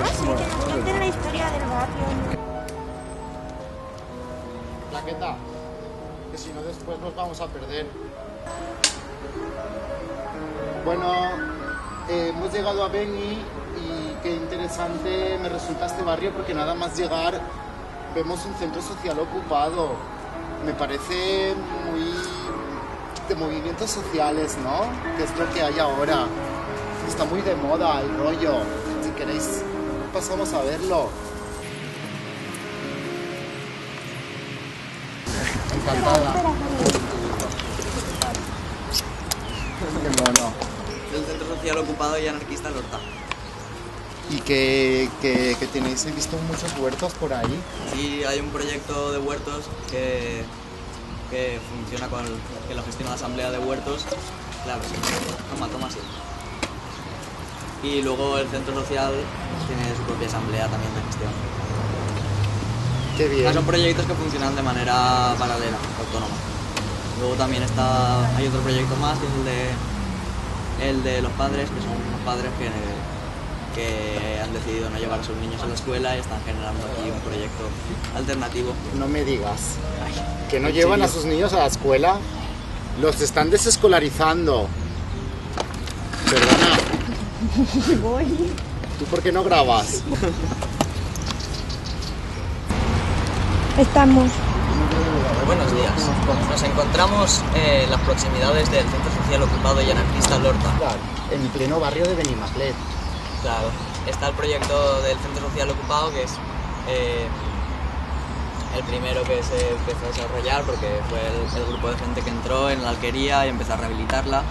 Ah, sí, que nos cuenten la historia del barrio. Plaqueta, que si no después nos vamos a perder. Bueno, hemos llegado a Beni y qué interesante me resulta este barrio porque nada más llegar vemos un centro social ocupado. Me parece muy de movimientos sociales, ¿no? Que es lo que hay ahora. Está muy de moda el rollo. Si queréis, pasamos a verlo. Encantada. Qué mono. El centro social ocupado y anarquista Lorta. Y que tenéis, he visto muchos huertos por ahí. Sí, hay un proyecto de huertos que funciona que lo gestiona la Asamblea de Huertos. Claro, sí. Toma, sí. Y luego el centro social tiene su propia asamblea también de gestión. Qué bien. Son proyectos que funcionan de manera paralela, autónoma. Luego también hay otro proyecto más, que es el de los padres, que son unos padres que han decidido no llevar a sus niños a la escuela y están generando aquí un proyecto alternativo. No me digas. Ay, Que no ¿en llevan serio? a sus niños a la escuela. Los están desescolarizando. Perdona. Voy. ¿Tú por qué no grabas? Estamos. Buenos días. Nos encontramos en las proximidades del centro social ocupado y anarquista Lorta. En pleno barrio de Benimaclet. Claro, está el proyecto del centro social ocupado, que es el primero que se empezó a desarrollar porque fue el grupo de gente que entró en la alquería y empezó a rehabilitarla.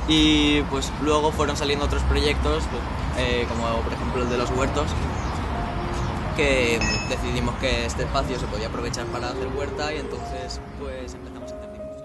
Y pues luego fueron saliendo otros proyectos, como por ejemplo el de los huertos, que decidimos que este espacio se podía aprovechar para hacer huerta y entonces pues empezamos a hacer difusión.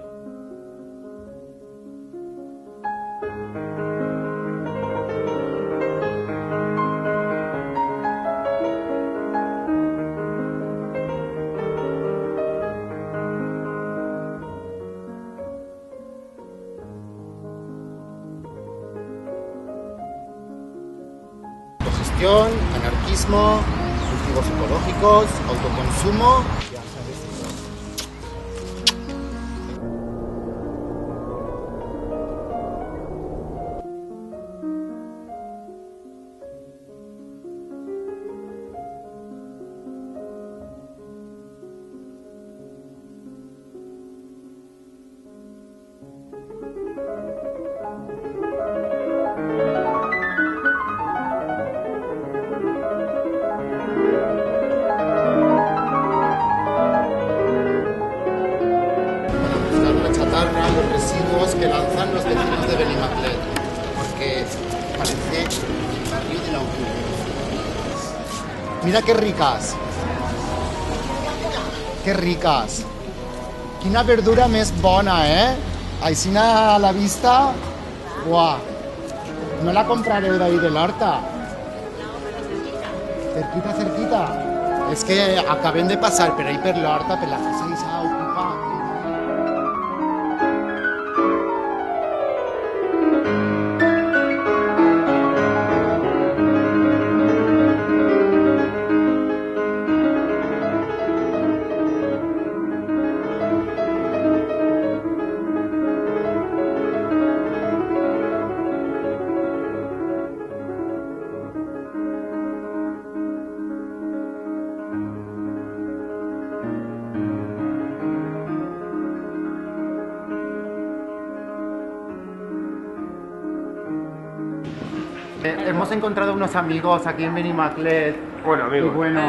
Autogestión, anarquismo, cultivos ecológicos, autoconsumo. Ya sabes eso. Los residuos que lanzan los vecinos de Benimaclet, porque parece el barrio de la opulencia. Mira qué ricas. Qué ricas. Quina verdura més bona, Aixina a la vista. Buah. No la comprareu d'ahí de l'horta. Cerquita. És que acabem de passar per ahí per l'horta, per la casa i s'ha ocupat. Hemos encontrado unos amigos aquí en Benimaclet. Bueno, amigos. Y bueno,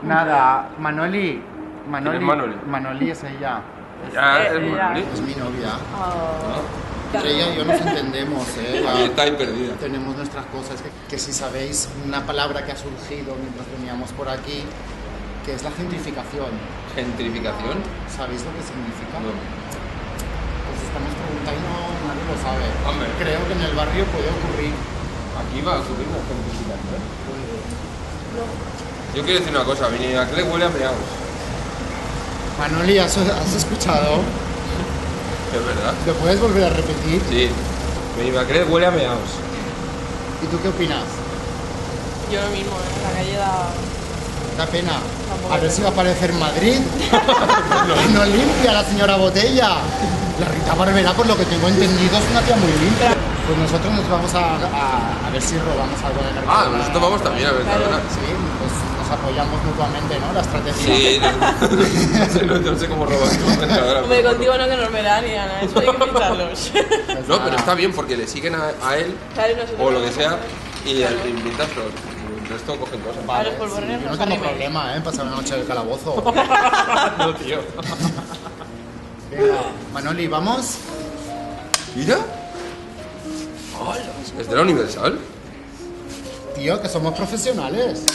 nada, Manoli. ¿Quién es Manoli? Manoli es ella. Ya es Manoli. Es mi novia. Entre ella y yo nos entendemos, ¿eh? Ahí está ahí perdida. Tenemos nuestras cosas. Que si sabéis una palabra que ha surgido mientras veníamos por aquí, que es la gentrificación. ¿Gentrificación? ¿Sabéis lo que significa? No. Pues estamos preguntando y nadie lo sabe. Hombre. Creo que en el barrio puede ocurrir. Aquí va a ocurrir una gentrificación. Yo quiero decir una cosa, mi aclé huele a meados. Manoli, ¿has escuchado? ¿Es verdad? ¿Lo puedes volver a repetir? Sí. Mi aclé huele a meados. ¿Y tú qué opinas? Yo lo mismo, la calle da... Da pena. Tampoco A ver es si va a aparecer Madrid. No limpia la señora Botella. La Rita Barberá, por lo que tengo entendido, es una tía muy limpia. Pues nosotros nos vamos a ver si robamos algo de Mercadona. Ah, nosotros vamos también a ver. Claro. Sí, pues nos apoyamos mutuamente, ¿no? La estrategia. Sí, no sé cómo robar tu Mercadona. Hombre, contigo no, que nos verán ni nada, eso hay que ficharlos. Pues No, nada. pero está bien porque le siguen a él Claro, y nosotros o lo que vamos. sea y Claro. mientras el resto cogen cosas. A los polvorones Yo no nos tengo animen. problema, ¿eh? En pasar una noche en el calabozo. No, tío. Venga, Manoli, ¿vamos? Mira. ¿Es de la Universal? Tío, que somos profesionales.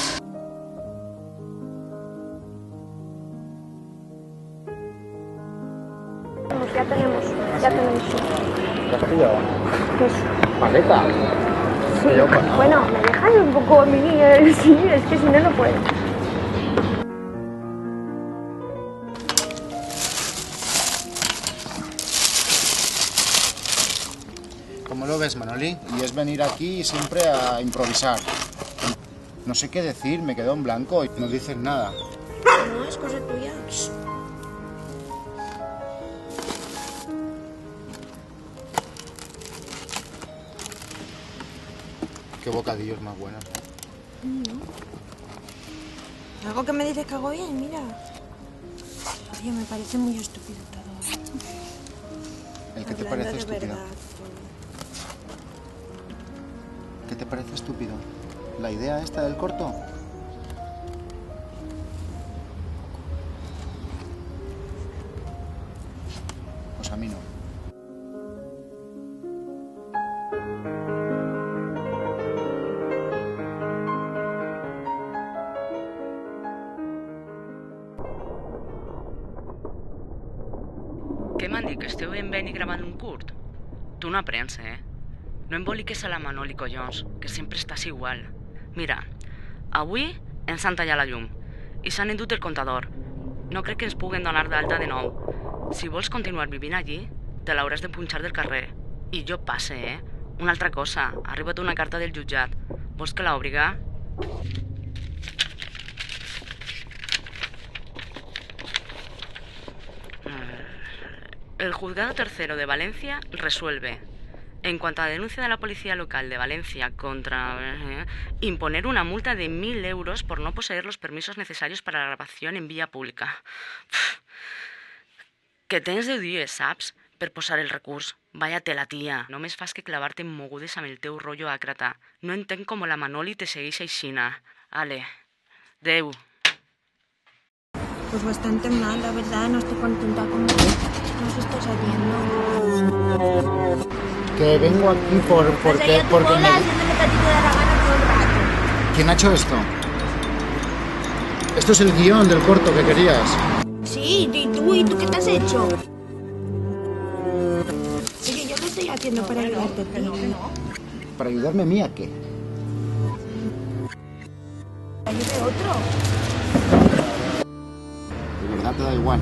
Ya tenemos sí. ¿Qué has pillado? Pues, ¿Maleta? sí. Bueno, me dejas un poco a mí, sí, es que si no, no puedo. ¿Cómo lo ves, Manoli? Y es venir aquí siempre a improvisar. No sé qué decir, me quedo en blanco y no dices nada. No, es cosa tuya. Qué bocadillos más buenos. Algo que me dices que hago bien, mira. Oye, me parece muy estúpido todo. ¿El que te Hablando parece de estúpido? verdad. ¿Qué te parece estúpido? ¿La idea esta del corto? Pues a mí no. Què m'han dit, que esteu ben i gravant un curt? Tu no aprens, eh? No emboliques a la Manoli, collons, que sempre estàs igual. Mira, avui ens han tallat la llum i s'han endut el comptador. No crec que ens puguen donar d'alta de nou. Si vols continuar vivint allí, te l'hauràs de punxar del carrer. I jo passe, eh? Una altra cosa, ha arribat una carta del jutjat. Vols que l'obriga? El juzgado tercero de Valencia resuelve, en cuanto a la denuncia de la policía local de Valencia contra imponer una multa de 1.000 euros por no poseer los permisos necesarios para la grabación en vía pública. Que tens 10 dies, saps, per posar el recurs. Vaya tela, tia. Només fas que clavar-te mogudes amb el teu rotllo àcrata. No entenc com la Manoli te segueix aixina. Ale, adeu. Pues bastante mal, la verdad, no estoy contenta con lo que nos estás haciendo. Que vengo aquí porque Haciéndome me... que a ti te da la gana todo el rato. ¿Quién ha hecho esto? Esto es el guión del corto que querías. Sí, ¿y tú qué te has hecho? Oye, yo qué estoy haciendo para ayudarte a ti. ¿Para ayudarme a mí a qué? Ayude otro. De verdad te da igual.